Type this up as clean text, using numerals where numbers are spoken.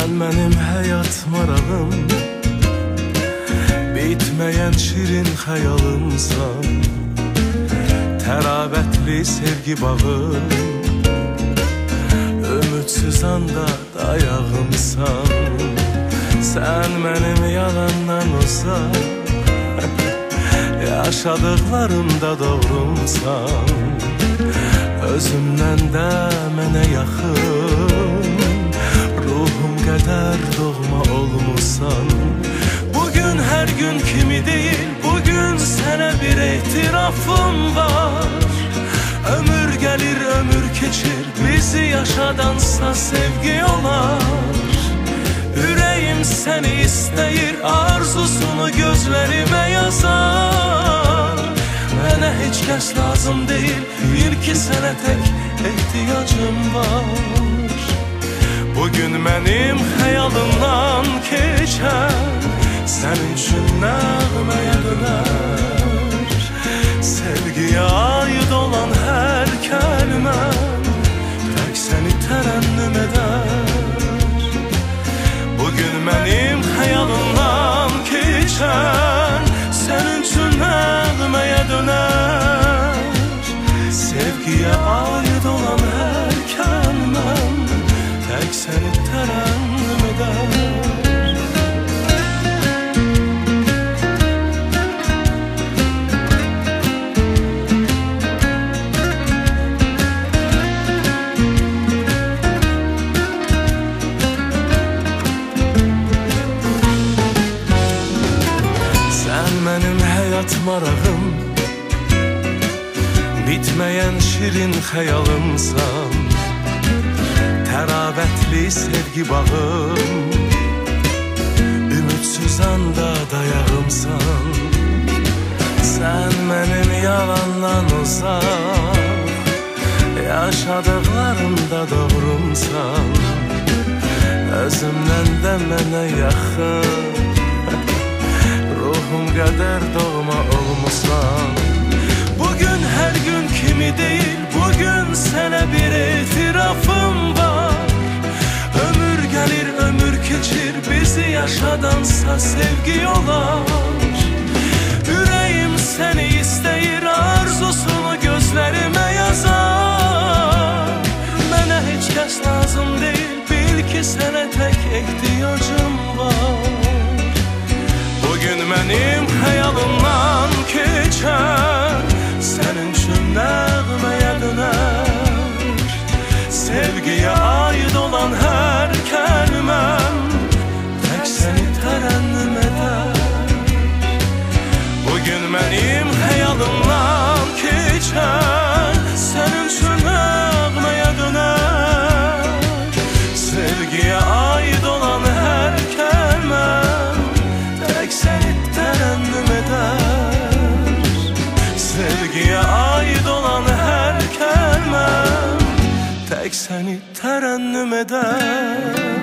Sen benim hayat marağım, bitmeyen şirin hayalımsan, terabetli sevgi bağım, ümitsiz anda dayağımsan. Sen benim yalandan uzak, yaşadıklarımda doğrumsan. Özümden de mənə yaxın, ruhum kadar doğma olmuşsan. Bugün her gün kimi değil, bugün sana bir itirafım var. Ömür gelir ömür geçir, bizi yaşadansa sevgi olar. Yüreğim seni isteyir, arzusunu gözlerime yazar. Mənə heç kəs lazım değil, bil ki sənə tek ihtiyacım var. Bugün benim hayalımdan geçer, senin için nəğməyə döner. Sevgiye ait olan her kelimem tek seni terennüm eder. Bugün benim hayalımdan geçer, senin için nəğməyə döner. Sevgiye ait olan her kelimem tek seni terennüm eder. Sen benim hayat marağım, bitmeyen şirin hayalımsan, terabetli sevgi bağım, ümitsiz anda dayağımsan. Sen benim yalandan uzak, yaşadıklarımda doğrumsan. Özümden de mənə yaxın, ruhum kadar doğma olmuşsan. Bugün her gün kimi değil, bugün sana bir itirafım var. Ömür gelir ömür geçir, bizi yaşadansa sevgi olar. Yüreğim seni isteyir, arzusunu gözlerime yazar. Mənə heç kəs lazım değil, bil ki sana tek ihtiyacım var. Bugün benim hayalımdan geçer, senin için nəğməyə döner. Sevgiye ait olan her kelimem tek seni terennüm eder. Bugün benim hayalımdan geçer, senin için nəğməyə döner. Sevgiye ait olan her kelimem tek seni terennüm eder. Sevgiye ait olan her kelimem tek seni terennüm eder.